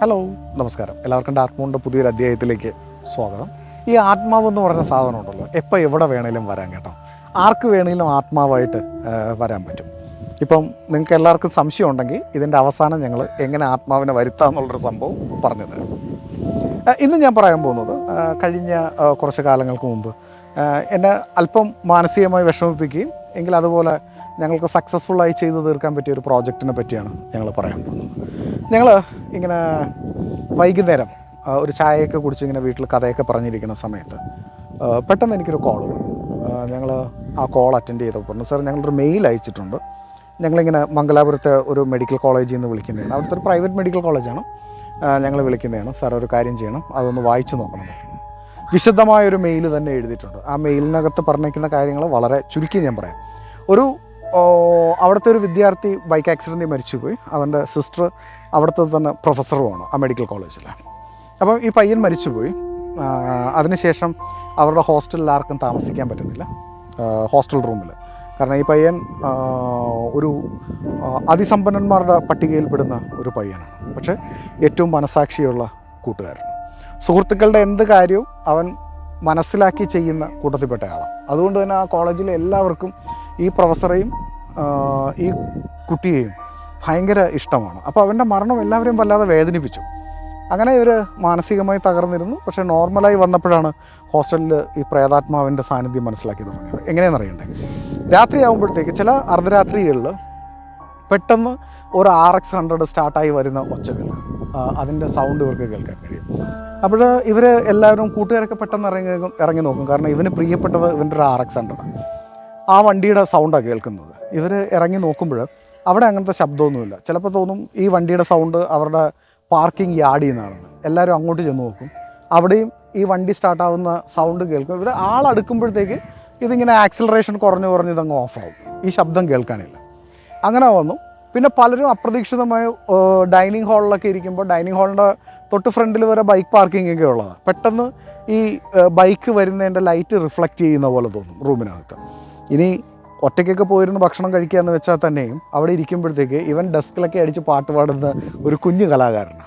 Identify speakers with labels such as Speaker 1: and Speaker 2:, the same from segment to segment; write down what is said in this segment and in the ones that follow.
Speaker 1: Hello, നമസ്കാരം. എല്ലാവർക്കും dark മൂണിൻ്റെ പുതിയൊരു അധ്യായത്തിലേക്ക് സ്വാഗതം. ഈ ആത്മാവെന്ന് പറഞ്ഞ സാധനം ഉണ്ടല്ലോ, എപ്പോൾ എവിടെ വേണേലും വരാൻ കേട്ടോ. ആർക്ക് വേണേലും ആത്മാവായിട്ട് വരാൻ പറ്റും. ഇപ്പം നിങ്ങൾക്ക് എല്ലാവർക്കും സംശയം ഉണ്ടെങ്കിൽ ഇതിൻ്റെ അവസാനം ഞങ്ങൾ എങ്ങനെ ആത്മാവിനെ വരുത്താമെന്നുള്ളൊരു സംഭവം പറഞ്ഞു തരാം. ഇന്ന് ഞാൻ പറയാൻ പോകുന്നത് കഴിഞ്ഞ കുറച്ച് കാലങ്ങൾക്ക് മുമ്പ് എന്നെ അല്പം മാനസികമായി വിഷമിപ്പിക്കുകയും എങ്കിൽ അതുപോലെ ഞങ്ങൾക്ക് സക്സസ്ഫുള്ളായി ചെയ്തു തീർക്കാൻ പറ്റിയ ഒരു പ്രോജക്റ്റിനെ പറ്റിയാണ് ഞങ്ങൾ പറയാൻ പോകുന്നത്. ഞങ്ങൾ ഇങ്ങനെ വൈകുന്നേരം ഒരു ചായയൊക്കെ കുടിച്ച് ഇങ്ങനെ വീട്ടിൽ കഥയൊക്കെ പറഞ്ഞിരിക്കുന്ന സമയത്ത് പെട്ടെന്ന് എനിക്കൊരു കോൾ വന്നു. ഞങ്ങൾ ആ കോൾ അറ്റൻഡ് ചെയ്തപ്പോൾ പറഞ്ഞു, സാർ ഞങ്ങളൊരു മെയിൽ അയച്ചിട്ടുണ്ട്. ഞങ്ങളിങ്ങനെ മംഗലാപുരത്തെ ഒരു മെഡിക്കൽ കോളേജിൽ നിന്ന് വിളിക്കുന്നതാണ്. അവിടുത്തെ ഒരു പ്രൈവറ്റ് മെഡിക്കൽ കോളേജാണ്. ഞങ്ങൾ വിളിക്കുന്നതാണ്. സാർ ഒരു കാര്യം ചെയ്യണം, അതൊന്ന് വായിച്ചു നോക്കണം. വിശദമായൊരു മെയിൽ തന്നെ എഴുതിയിട്ടുണ്ട്. ആ മെയിലിനകത്ത് പറഞ്ഞിരിക്കുന്ന കാര്യങ്ങൾ വളരെ ചുരുക്കി ഞാൻ പറയാം. അവിടുത്തെ ഒരു വിദ്യാർത്ഥി ബൈക്ക് ആക്സിഡൻറ്റിൽ മരിച്ചുപോയി. അവൻ്റെ സിസ്റ്റർ അവിടുത്തെ തന്നെ പ്രൊഫസറുമാണ് ആ മെഡിക്കൽ കോളേജിൽ. അപ്പം ഈ പയ്യൻ മരിച്ചുപോയി. അതിനുശേഷം അവരുടെ ഹോസ്റ്റലിൽ ആർക്കും താമസിക്കാൻ പറ്റുന്നില്ല, ഹോസ്റ്റൽ റൂമിൽ. കാരണം ഈ പയ്യൻ ഒരു അതിസമ്പന്നന്മാരുടെ പട്ടികയിൽപ്പെടുന്ന ഒരു പയ്യനാണ്. പക്ഷേ ഏറ്റവും മനസാക്ഷിയുള്ള കൂട്ടുകാരൻ. സുഹൃത്തുക്കളുടെ എന്ത് കാര്യവും അവൻ മനസ്സിലാക്കി ചെയ്യുന്ന കൂട്ടത്തിൽപ്പെട്ട ആളാണ്. അതുകൊണ്ട് തന്നെ ആ കോളേജിലെ എല്ലാവർക്കും ഈ പ്രൊഫസറെയും ഈ കുട്ടിയെയും ഭയങ്കര ഇഷ്ടമാണ്. അപ്പോൾ അവൻ്റെ മരണം എല്ലാവരെയും വല്ലാതെ വേദനിപ്പിച്ചു. അങ്ങനെ ഇവർ മാനസികമായി തകർന്നിരുന്നു. പക്ഷേ നോർമലായി വന്നപ്പോഴാണ് ഹോസ്റ്റലിൽ ഈ പ്രേതാത്മാവിൻ്റെ സാന്നിധ്യം മനസ്സിലാക്കി തുടങ്ങിയത്. എങ്ങനെയാണെന്നറിയണ്ടേ, രാത്രിയാകുമ്പോഴത്തേക്ക് ചില അർദ്ധരാത്രികളിൽ പെട്ടെന്ന് ഒരു RX-100 സ്റ്റാർട്ടായി വരുന്ന ഒച്ചകൾ, അതിൻ്റെ സൗണ്ട് ഇവർക്ക് കേൾക്കാൻ കഴിയും. അപ്പോൾ ഇവർ എല്ലാവരും കൂട്ടുകാരൊക്കെ പെട്ടെന്ന് ഇറങ്ങി നോക്കും. കാരണം ഇവന് പ്രിയപ്പെട്ടത് ഇവൻ്റെ ഒരു RX-100, ആ വണ്ടിയുടെ സൗണ്ടാണ് കേൾക്കുന്നത്. ഇവർ ഇറങ്ങി നോക്കുമ്പോൾ അവിടെ അങ്ങനത്തെ ശബ്ദമൊന്നുമില്ല. ചിലപ്പോൾ തോന്നും ഈ വണ്ടിയുടെ സൗണ്ട് അവരുടെ പാർക്കിംഗ് യാർഡിൽ നിന്നാണെന്ന്. എല്ലാവരും അങ്ങോട്ട് ചെന്ന് നോക്കും. അവിടെയും ഈ വണ്ടി സ്റ്റാർട്ടാവുന്ന സൗണ്ട് കേൾക്കും. ഇവർ ആളടുക്കുമ്പോഴത്തേക്ക് ഇതിങ്ങനെ ആക്സിലറേഷൻ കുറഞ്ഞ് ഇതങ്ങ് ഓഫാവും. ഈ ശബ്ദം കേൾക്കാനില്ല. അങ്ങനെ വന്നു. പിന്നെ പലരും അപ്രതീക്ഷിതമായി ഡൈനിങ് ഹാളിലൊക്കെ ഇരിക്കുമ്പോൾ ഡൈനിങ് ഹാളിൻ്റെ തൊട്ട് ഫ്രണ്ടിൽ വരെ ബൈക്ക് പാർക്കിംഗ് ഒക്കെ ഉള്ളതാണ്. പെട്ടെന്ന് ഈ ബൈക്ക് വരുന്നതിൻ്റെ ലൈറ്റ് റിഫ്ലക്റ്റ് ചെയ്യുന്ന പോലെ തോന്നും റൂമിനകത്ത്. ഇനി ഒറ്റയ്ക്കൊക്കെ പോയിരുന്ന് ഭക്ഷണം കഴിക്കുക എന്ന് വെച്ചാൽ തന്നെയും അവിടെ ഇരിക്കുമ്പോഴത്തേക്ക് ഇവൻ ഡെസ്കിലൊക്കെ അടിച്ച് പാട്ട് പാടുന്ന ഒരു കുഞ്ഞു കലാകാരനാണ്.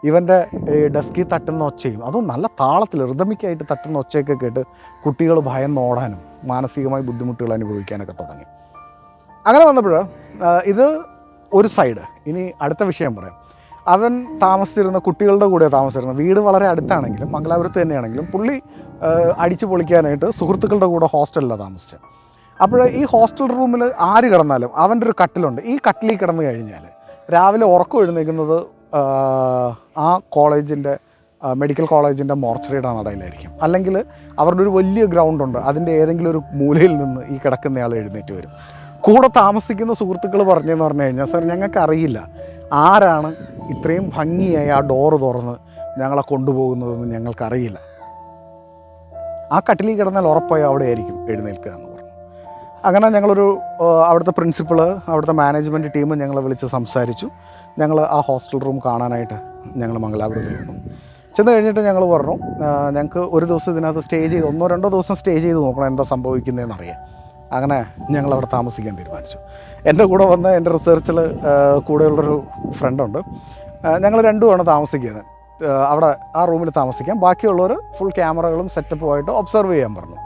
Speaker 1: ഇവൻ്റെ ഡെസ്കിൽ തട്ടുന്ന ഒച്ചയും അതും നല്ല താളത്തിൽ റിതമിക്കായിട്ട് തട്ടുന്ന ഒച്ചയൊക്കെ കേട്ട് കുട്ടികൾ ഭയന്നോടാനും മാനസികമായി ബുദ്ധിമുട്ടുകൾ അനുഭവിക്കാനൊക്കെ തുടങ്ങി. അങ്ങനെ വന്നപ്പോൾ ഇത് ഒരു സൈഡ്. ഇനി അടുത്ത വിഷയം പറയാം. അവൻ താമസിച്ചിരുന്ന കുട്ടികളുടെ കൂടെ താമസിച്ചിരുന്ന വീട് വളരെ അടുത്താണെങ്കിലും മംഗലാപുരത്ത് തന്നെയാണെങ്കിലും പുള്ളി അടിച്ചു പൊളിക്കാനായിട്ട് സുഹൃത്തുക്കളുടെ കൂടെ ഹോസ്റ്റലിലാണ് താമസിച്ചത്. അപ്പോൾ ഈ ഹോസ്റ്റൽ റൂമിൽ ആര് കിടന്നാലും അവൻ്റെ ഒരു കട്ടിലുണ്ട്. ഈ കട്ടിലിൽ കിടന്നു കഴിഞ്ഞാൽ രാവിലെ ഉറക്കം എഴുന്നേൽക്കുന്നത് ആ കോളേജിൻ്റെ മെഡിക്കൽ കോളേജിൻ്റെ മോർച്ചറിയുടെ നടയിലായിരിക്കും. അല്ലെങ്കിൽ അവരുടെ ഒരു വലിയ ഗ്രൗണ്ടുണ്ട്, അതിൻ്റെ ഏതെങ്കിലും ഒരു മൂലയിൽ നിന്ന് ഈ കിടക്കുന്നയാൾ എഴുന്നേറ്റ് വരും. കൂടെ താമസിക്കുന്ന സുഹൃത്തുക്കൾ പറഞ്ഞതെന്ന് പറഞ്ഞു കഴിഞ്ഞാൽ, സാർ ഞങ്ങൾക്കറിയില്ല ആരാണ് ഇത്രയും ഭംഗിയായി ആ ഡോറ് തുറന്ന് ഞങ്ങളെ കൊണ്ടുപോകുന്നതെന്ന് ഞങ്ങൾക്കറിയില്ല. ആ കട്ടിലിൽ കിടന്നാൽ ഉറപ്പായി അവിടെ ആയിരിക്കും എഴുന്നേൽക്കുക എന്ന് പറഞ്ഞു. അങ്ങനെ ഞങ്ങളൊരു അവിടുത്തെ പ്രിൻസിപ്പള്, അവിടുത്തെ മാനേജ്മെൻറ്റ് ടീം ഞങ്ങളെ വിളിച്ച് സംസാരിച്ചു. ഞങ്ങൾ ആ ഹോസ്റ്റൽ റൂം കാണാനായിട്ട് ഞങ്ങൾ മംഗലാപുരത്ത് ചെന്ന് കഴിഞ്ഞിട്ട് ഞങ്ങൾ പറഞ്ഞു, ഞങ്ങൾക്ക് ഒരു ദിവസം ഇതിനകത്ത് സ്റ്റേ ചെയ്ത് 1-2 ദിവസം സ്റ്റേ ചെയ്ത് നോക്കണം എന്താ സംഭവിക്കുന്നതെന്ന് അറിയാം. അങ്ങനെ ഞങ്ങളവിടെ താമസിക്കാൻ തീരുമാനിച്ചു. എൻ്റെ കൂടെ വന്ന് എൻ്റെ റിസർച്ചിൽ കൂടെയുള്ളൊരു ഫ്രണ്ടുണ്ട്. ഞങ്ങൾ രണ്ടുമാണ് താമസിക്കുന്നത്. അവിടെ ആ റൂമിൽ താമസിക്കാം. ബാക്കിയുള്ളവർ ഫുൾ ക്യാമറകളും സെറ്റപ്പുമായിട്ട് ഒബ്സർവ് ചെയ്യാൻ പറഞ്ഞു.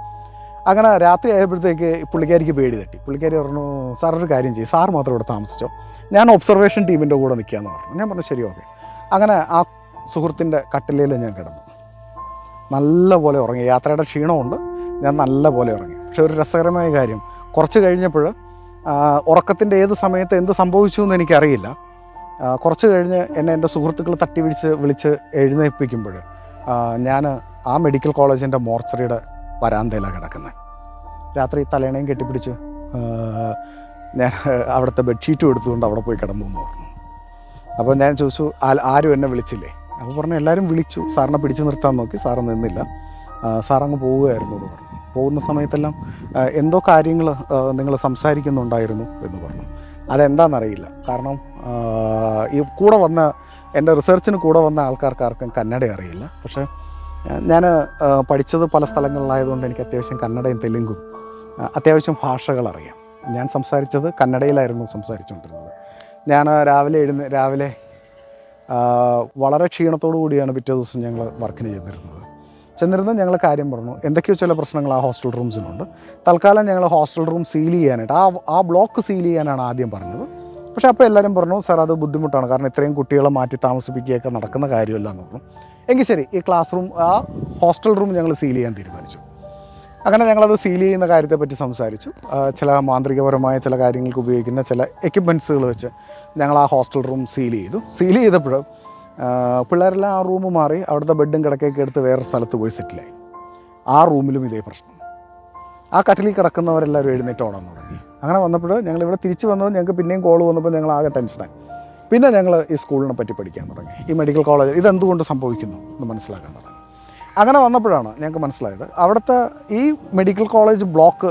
Speaker 1: അങ്ങനെ രാത്രി ആയപ്പോഴത്തേക്ക് പുള്ളിക്കാരിക്ക് പേടി തട്ടി. പുള്ളിക്കാരി പറഞ്ഞു, സാർ ഒരു കാര്യം ചെയ്യും, സാർ മാത്രം ഇവിടെ താമസിച്ചോ, ഞാൻ ഒബ്സർവേഷൻ ടീമിൻ്റെ കൂടെ നിൽക്കാമെന്ന് പറഞ്ഞു. ഞാൻ പറഞ്ഞു ശരി, ഓക്കെ. അങ്ങനെ ആ സുഹൃത്തിൻ്റെ കട്ടിലയിൽ ഞാൻ കിടന്നു. നല്ല പോലെ ഉറങ്ങി. യാത്രയുടെ ക്ഷീണമുണ്ട്, ഞാൻ നല്ല പോലെ ഉറങ്ങി. പക്ഷെ ഒരു രസകരമായ കാര്യം, കുറച്ച് കഴിഞ്ഞപ്പോൾ ഉറക്കത്തിൻ്റെ ഏത് സമയത്ത് എന്ത് സംഭവിച്ചു എന്ന് എനിക്കറിയില്ല. കുറച്ച് കഴിഞ്ഞ് എന്നെ എൻ്റെ സുഹൃത്തുക്കൾ തട്ടി വിളിച്ച് എഴുന്നേൽപ്പിക്കുമ്പോൾ ഞാൻ ആ മെഡിക്കൽ കോളേജിൻ്റെ മോർച്ചറിയുടെ വരാന്തയിലാണ് കിടക്കുന്നത്. രാത്രി തലേണയും കെട്ടിപ്പിടിച്ച് ഞാൻ അവിടുത്തെ ബെഡ്ഷീറ്റും എടുത്തുകൊണ്ട് അവിടെ പോയി കിടന്നു എന്ന് പറഞ്ഞു. അപ്പോൾ ഞാൻ ചോദിച്ചു, ആരും എന്നെ വിളിച്ചില്ലേ? അപ്പോൾ പറഞ്ഞു എല്ലാവരും വിളിച്ചു, സാറിനെ പിടിച്ചു നിർത്താൻ നോക്കി, സാറ് നിന്നില്ല, സാറങ്ങ് പോവുകയായിരുന്നു എന്ന് പറഞ്ഞു. പോകുന്ന സമയത്തെല്ലാം എന്തോ കാര്യങ്ങൾ നിങ്ങൾ സംസാരിക്കുന്നുണ്ടായിരുന്നു എന്ന് പറഞ്ഞു. അതെന്താണെന്നറിയില്ല. കാരണം ഈ കൂടെ വന്ന എൻ്റെ റിസർച്ചിന് കൂടെ വന്ന ആൾക്കാർക്കാർക്കും കന്നഡ അറിയില്ല. പക്ഷേ ഞാൻ പഠിച്ചത് പല സ്ഥലങ്ങളിലായതുകൊണ്ട് എനിക്ക് അത്യാവശ്യം കന്നഡയും തെലുങ്കും അത്യാവശ്യം ഭാഷകളറിയാം. ഞാൻ സംസാരിച്ചത് കന്നഡയിലായിരുന്നു സംസാരിച്ചുകൊണ്ടിരുന്നത്. ഞാൻ രാവിലെ വളരെ ക്ഷീണത്തോടു കൂടിയാണ് പിറ്റേ ദിവസം ഞങ്ങൾ വർക്കിന് ചെന്നിരുന്ന് ഞങ്ങൾ കാര്യം പറഞ്ഞു. എന്തൊക്കെയോ ചില പ്രശ്നങ്ങൾ ആ ഹോസ്റ്റൽ റൂംസിനുണ്ട്. തൽക്കാലം ഞങ്ങൾ ഹോസ്റ്റൽ റൂം സീൽ ചെയ്യാനായിട്ട് ആ ബ്ലോക്ക് സീൽ ചെയ്യാനാണ് ആദ്യം പറഞ്ഞത്. പക്ഷേ അപ്പോൾ എല്ലാവരും പറഞ്ഞു, സാർ അത് ബുദ്ധിമുട്ടാണ്, കാരണം ഇത്രയും കുട്ടികളെ മാറ്റി താമസിപ്പിക്കുകയൊക്കെ നടക്കുന്ന കാര്യമല്ല എന്ന് പറഞ്ഞു. എങ്കിൽ ശരി, ഈ ക്ലാസ് റൂം, ആ ഹോസ്റ്റൽ റൂം ഞങ്ങൾ സീൽ ചെയ്യാൻ തീരുമാനിച്ചു. അങ്ങനെ ഞങ്ങളത് സീൽ ചെയ്യുന്ന കാര്യത്തെപ്പറ്റി സംസാരിച്ചു. ചില മാന്ത്രികപരമായ ചില കാര്യങ്ങൾക്ക് ഉപയോഗിക്കുന്ന ചില എക്യുപ്മെൻറ്റ്സുകൾ വെച്ച് ഞങ്ങൾ ആ ഹോസ്റ്റൽ റൂം സീൽ ചെയ്തപ്പോൾ പിള്ളേരെല്ലാം ആ റൂം മാറി അവിടുത്തെ ബെഡും കിടക്കയൊക്കെ എടുത്ത് വേറെ സ്ഥലത്ത് പോയി സെറ്റിലായി. ആ റൂമിലും ഇതേ പ്രശ്നം. ആ കട്ടിലിൽ കിടക്കുന്നവരെല്ലാവരും എഴുന്നേറ്റ് ഓടാൻ തുടങ്ങി. അങ്ങനെ വന്നപ്പോൾ ഞങ്ങളിവിടെ തിരിച്ച് വന്നത് ഞങ്ങൾക്ക് പിന്നെയും കോൾ വന്നപ്പോൾ ഞങ്ങൾ ആകെ ടെൻഷനായി. പിന്നെ ഞങ്ങൾ ഈ സ്കൂളിനെ പറ്റി പഠിക്കാൻ തുടങ്ങി. ഈ മെഡിക്കൽ കോളേജ് ഇതെന്തുകൊണ്ട് സംഭവിക്കുന്നു എന്ന് മനസ്സിലാക്കാൻ തുടങ്ങി. അങ്ങനെ വന്നപ്പോഴാണ് ഞങ്ങൾക്ക് മനസ്സിലായത്, അവിടുത്തെ ഈ മെഡിക്കൽ കോളേജ് ബ്ലോക്ക്,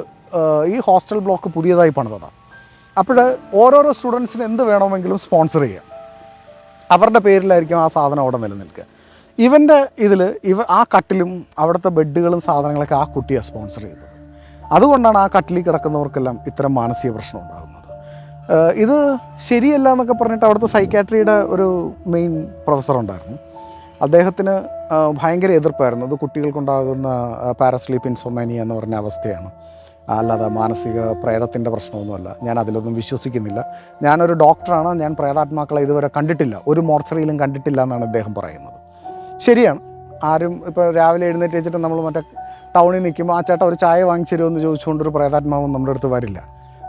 Speaker 1: ഈ ഹോസ്റ്റൽ ബ്ലോക്ക് പുതിയതായി പണിതതാണ്. അപ്പോൾ ഓരോരോ സ്റ്റുഡൻസിന് എന്ത് വേണമെങ്കിലും സ്പോൺസർ ചെയ്യാം. അവരുടെ പേരിലായിരിക്കും ആ സാധനം അവിടെ നിലനിൽക്കുക. ഇവൻ്റെ ആ കട്ടിലും അവിടുത്തെ ബെഡുകളും സാധനങ്ങളൊക്കെ ആ കുട്ടിയാണ് സ്പോൺസർ ചെയ്തത്. അതുകൊണ്ടാണ് ആ കട്ടിലിൽ കിടക്കുന്നവർക്കെല്ലാം ഇത്തരം മാനസിക പ്രശ്നം ഉണ്ടാകുന്നത്. ഇത് ശരിയല്ല എന്നൊക്കെ പറഞ്ഞിട്ട് അവിടുത്തെ സൈക്കാട്രിയുടെ ഒരു മെയിൻ പ്രൊഫസർ ഉണ്ടായിരുന്നു. അദ്ദേഹത്തിന് ഭയങ്കര എതിർപ്പായിരുന്നു. ഇത് കുട്ടികൾക്കുണ്ടാകുന്ന പാരസ്ലീപ്പ് ഇൻസോമാനിയ എന്ന് പറഞ്ഞ അവസ്ഥയാണ്, അല്ലാതെ മാനസിക പ്രേതത്തിൻ്റെ പ്രശ്നമൊന്നുമല്ല. ഞാൻ അതിലൊന്നും വിശ്വസിക്കുന്നില്ല. ഞാനൊരു ഡോക്ടറാണ്, ഞാൻ പ്രേതാത്മാക്കളെ ഇതുവരെ കണ്ടിട്ടില്ല, ഒരു മോർച്ചറിയിലും കണ്ടിട്ടില്ല എന്നാണ് അദ്ദേഹം പറയുന്നത്. ശരിയാണ്. ആരും ഇപ്പോൾ രാവിലെ എഴുന്നേറ്റ് വെച്ചിട്ട് നമ്മൾ മറ്റേ ടൗണിൽ നിൽക്കുമ്പോൾ ആ ചേട്ടാ ഒരു ചായ വാങ്ങിച്ചു തരുമോ എന്ന് ചോദിച്ചുകൊണ്ടൊരു പ്രേതാത്മാവും നമ്മുടെ അടുത്ത് വരില്ല.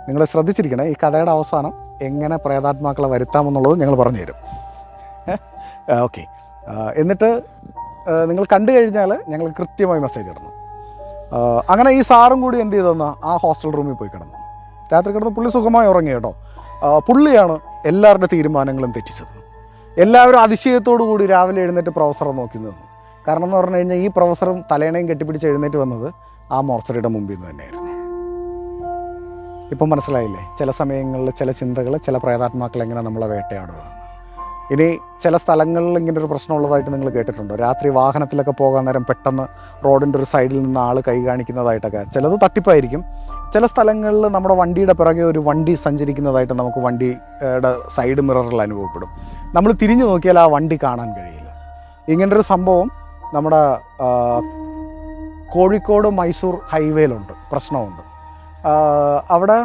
Speaker 1: നിങ്ങൾ ശ്രദ്ധിച്ചിരിക്കണം, ഈ കഥയുടെ അവസാനം എങ്ങനെ പ്രേതാത്മാക്കളെ വരുത്താമെന്നുള്ളത് ഞങ്ങൾ പറഞ്ഞു തരും. ഓക്കെ, എന്നിട്ട് നിങ്ങൾ കണ്ടു കഴിഞ്ഞാൽ ഞങ്ങൾ കൃത്യമായി മെസ്സേജ് ഇടണം. അങ്ങനെ ഈ സാറും കൂടി എന്ത് ചെയ്തെന്നാൽ ആ ഹോസ്റ്റൽ റൂമിൽ പോയി കിടന്നു. രാത്രി കിടന്ന് പുള്ളി സുഖമായി ഉറങ്ങി കേട്ടോ. പുള്ളിയാണ് എല്ലാവരുടെ തീരുമാനങ്ങളും തെറ്റിച്ചത്. എല്ലാവരും അതിശയത്തോടു കൂടി രാവിലെ എഴുന്നേറ്റ് പ്രൊഫസറെ നോക്കി നിന്നു. കാരണം എന്ന് പറഞ്ഞു കഴിഞ്ഞാൽ ഈ പ്രൊഫസറും തലേണയും കെട്ടിപ്പിടിച്ച് എഴുന്നേറ്റ് വന്നത് ആ മോർച്ചറിയുടെ മുമ്പിൽ നിന്ന് തന്നെയായിരുന്നു. ഇപ്പം മനസ്സിലായില്ലേ, ചില സമയങ്ങളിൽ ചില ചിന്തകൾ, ചില പ്രേതാത്മാക്കൾ എങ്ങനെ നമ്മളെ വേട്ടയാടുക. ഇനി ചില സ്ഥലങ്ങളിൽ ഇങ്ങനെ ഒരു പ്രശ്നമുള്ളതായിട്ട് നിങ്ങൾ കേട്ടിട്ടുണ്ടോ? രാത്രി വാഹനത്തിലൊക്കെ പോകാൻ നേരം പെട്ടെന്ന് റോഡിൻ്റെ ഒരു സൈഡിൽ നിന്ന് ആൾ കൈ കാണിക്കുന്നതായിട്ടൊക്കെ. ചിലത് തട്ടിപ്പായിരിക്കും. ചില സ്ഥലങ്ങളിൽ നമ്മുടെ വണ്ടിയുടെ പിറകെ ഒരു വണ്ടി സഞ്ചരിക്കുന്നതായിട്ട് നമുക്ക് വണ്ടിയുടെ സൈഡ് മിററിൽ അനുഭവപ്പെടും. നമ്മൾ തിരിഞ്ഞു നോക്കിയാൽ ആ വണ്ടി കാണാൻ കഴിയില്ല. ഇങ്ങനൊരു സംഭവം നമ്മുടെ കോഴിക്കോട് മൈസൂർ ഹൈവേയിലുണ്ട്, പ്രശ്നമുണ്ട്. അവിടെ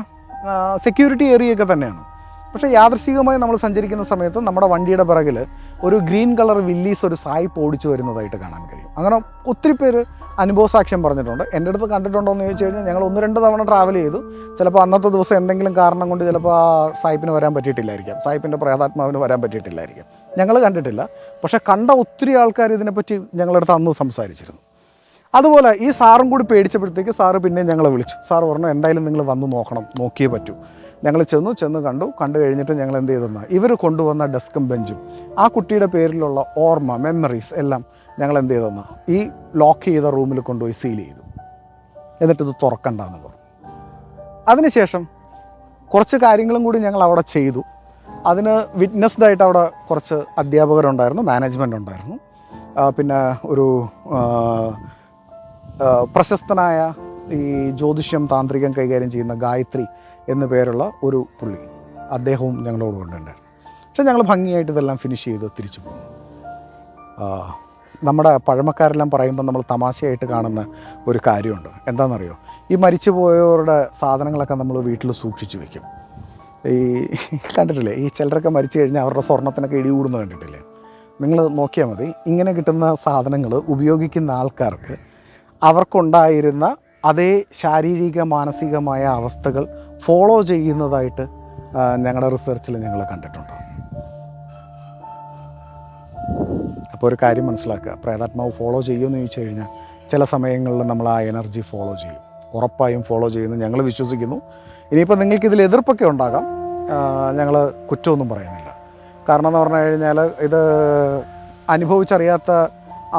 Speaker 1: സെക്യൂരിറ്റി ഏരിയയൊക്കെ തന്നെയാണ്. പക്ഷേ യാദൃശ്ചികമായി നമ്മൾ സഞ്ചരിക്കുന്ന സമയത്ത് നമ്മുടെ വണ്ടിയുടെ പിറകിൽ ഒരു ഗ്രീൻ കളർ വില്ലീസ് ഒരു സായിപ്പ് ഓടിച്ചു വരുന്നതായിട്ട് കാണാൻ കഴിയും. അങ്ങനെ ഒത്തിരി പേര് അനുഭവസാക്ഷ്യം പറഞ്ഞിട്ടുണ്ട്. എൻ്റെ അടുത്ത് കണ്ടിട്ടുണ്ടോ എന്ന് ചോദിച്ചു കഴിഞ്ഞാൽ ഞങ്ങൾ 1-2 തവണ ട്രാവൽ ചെയ്തു. ചിലപ്പോൾ അന്നത്തെ ദിവസം എന്തെങ്കിലും കാരണം കൊണ്ട് ചിലപ്പോൾ ആ സായിപ്പിന് വരാൻ പറ്റിയിട്ടില്ലായിരിക്കാം, സായിപ്പിൻ്റെ പ്രേതാത്മാവിന് വരാൻ പറ്റിയിട്ടില്ലായിരിക്കാം. ഞങ്ങൾ കണ്ടിട്ടില്ല. പക്ഷേ കണ്ട ഒത്തിരി ആൾക്കാർ ഇതിനെപ്പറ്റി ഞങ്ങളടുത്ത് അന്ന് സംസാരിച്ചിരുന്നു. അതുപോലെ ഈ സാറും കൂടി പേടിച്ചപ്പോഴത്തേക്ക് സാറ് പിന്നെയും ഞങ്ങളെ വിളിച്ചു. സാറ് പറഞ്ഞു, എന്തായാലും നിങ്ങൾ വന്ന് നോക്കണം, നോക്കിയേ പറ്റൂ. ഞങ്ങൾ ചെന്ന് കണ്ടു കഴിഞ്ഞിട്ട് ഞങ്ങൾ എന്ത് ചെയ്തെന്നാൽ ഇവർ കൊണ്ടുവന്ന ഡെസ്കും ബെഞ്ചും ആ കുട്ടിയുടെ പേരിലുള്ള ഓർമ്മ, മെമ്മറീസ് എല്ലാം ഞങ്ങൾ എന്ത് ചെയ്തെന്നാൽ ഈ ലോക്ക് ചെയ്ത റൂമിൽ കൊണ്ടുപോയി സീൽ ചെയ്തു. എന്നിട്ടിത് തുറക്കണ്ടെന്ന് പറഞ്ഞു. അതിനുശേഷം കുറച്ച് കാര്യങ്ങളും കൂടി ഞങ്ങൾ അവിടെ ചെയ്തു. അതിന് വിറ്റ്നസ്ഡായിട്ട് അവിടെ കുറച്ച് അധ്യാപകരുണ്ടായിരുന്നു, മാനേജ്മെൻ്റ് ഉണ്ടായിരുന്നു. പിന്നെ ഒരു പ്രശസ്തനായ ഈ ജ്യോതിഷം താന്ത്രികം കൈകാര്യം ചെയ്യുന്ന ഗായത്രി എന്നു പേരുള്ള ഒരു പുള്ളി, അദ്ദേഹവും ഞങ്ങളോട് കൊണ്ടുണ്ടായിരുന്നു. പക്ഷേ ഞങ്ങൾ ഭംഗിയായിട്ട് ഇതെല്ലാം ഫിനിഷ് ചെയ്ത് തിരിച്ചു പോകും. നമ്മുടെ പഴമക്കാരെല്ലാം പറയുമ്പോൾ നമ്മൾ തമാശയായിട്ട് കാണുന്ന ഒരു കാര്യമുണ്ട്. എന്താണെന്നറിയോ? ഈ മരിച്ചു പോയവരുടെ സാധനങ്ങളൊക്കെ നമ്മൾ വീട്ടിൽ സൂക്ഷിച്ചു വയ്ക്കും. ഈ കണ്ടിട്ടില്ലേ, ഈ ചിലരൊക്കെ മരിച്ചു കഴിഞ്ഞാൽ അവരുടെ സ്വർണ്ണത്തിനൊക്കെ ഇടികൂടുന്ന കണ്ടിട്ടില്ലേ? നിങ്ങൾ നോക്കിയാൽ മതി. ഇങ്ങനെ കിട്ടുന്ന സാധനങ്ങൾ ഉപയോഗിക്കുന്ന ആൾക്കാർക്ക് അവർക്കുണ്ടായിരുന്ന അതേ ശാരീരിക മാനസികമായ അവസ്ഥകൾ ഫോളോ ചെയ്യുന്നതായിട്ട് ഞങ്ങളുടെ റിസർച്ചിൽ ഞങ്ങൾ കണ്ടിട്ടുണ്ട്. അപ്പോൾ ഒരു കാര്യം മനസ്സിലാക്കുക, പ്രേതാത്മാവ് ഫോളോ ചെയ്യുമെന്ന് ചോദിച്ചു കഴിഞ്ഞാൽ ചില സമയങ്ങളിൽ നമ്മൾ ആ എനർജി ഫോളോ ചെയ്യും, ഉറപ്പായും ഫോളോ ചെയ്യുന്നു ഞങ്ങൾ വിശ്വസിക്കുന്നു. ഇനിയിപ്പോൾ നിങ്ങൾക്കിതിൽ എതിർപ്പൊക്കെ ഉണ്ടാകാം, ഞങ്ങൾ കുറ്റമൊന്നും പറയുന്നില്ല. കാരണം എന്ന് പറഞ്ഞു കഴിഞ്ഞാൽ ഇത് അനുഭവിച്ചറിയാത്ത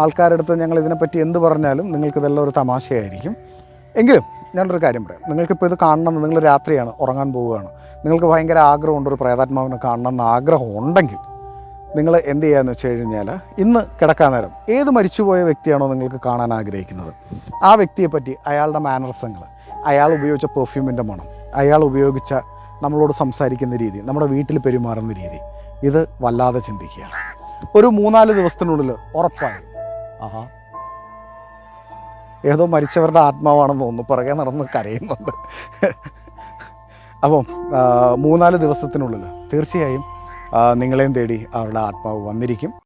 Speaker 1: ആൾക്കാരുടെ അടുത്ത് ഞങ്ങൾ ഇതിനെപ്പറ്റി എന്ത് പറഞ്ഞാലും നിങ്ങൾക്കിതെല്ലാം ഒരു തമാശയായിരിക്കും. എങ്കിലും ഞാനൊരു കാര്യം പറയാം, നിങ്ങൾക്കിപ്പോൾ ഇത് കാണണമെന്ന്, നിങ്ങൾ രാത്രിയാണ് ഉറങ്ങാൻ പോവുകയാണ്, നിങ്ങൾക്ക് ഭയങ്കര ആഗ്രഹമുണ്ട് ഒരു പ്രേതാത്മാവിനെ കാണണമെന്ന് ആഗ്രഹം ഉണ്ടെങ്കിൽ നിങ്ങൾ എന്ത് ചെയ്യാമെന്ന് വെച്ച് കഴിഞ്ഞാൽ ഇന്ന് കിടക്കാൻ നേരം ഏത് മരിച്ചുപോയ വ്യക്തിയാണോ നിങ്ങൾക്ക് കാണാൻ ആഗ്രഹിക്കുന്നത് ആ വ്യക്തിയെപ്പറ്റി, അയാളുടെ മാനർസങ്ങൾ, അയാൾ ഉപയോഗിച്ച പെർഫ്യൂമിൻ്റെ മണം, അയാൾ ഉപയോഗിച്ച നമ്മളോട് സംസാരിക്കുന്ന രീതി, നമ്മുടെ വീട്ടിൽ പെരുമാറുന്ന രീതി, ഇത് വല്ലാതെ ചിന്തിക്കുക. ഒരു 3-4 ദിവസത്തിനുള്ളിൽ ഉറപ്പായും. ആഹാ, ഏതോ മരിച്ചവരുടെ ആത്മാവാണെന്ന് തോന്നുന്നു, പുറകെ നടന്ന് കരയുന്നുണ്ട്. അപ്പം 3-4 ദിവസത്തിനുള്ളിൽ തീർച്ചയായും നിങ്ങളെയും തേടി അവരുടെ ആത്മാവ് വന്നിരിക്കും.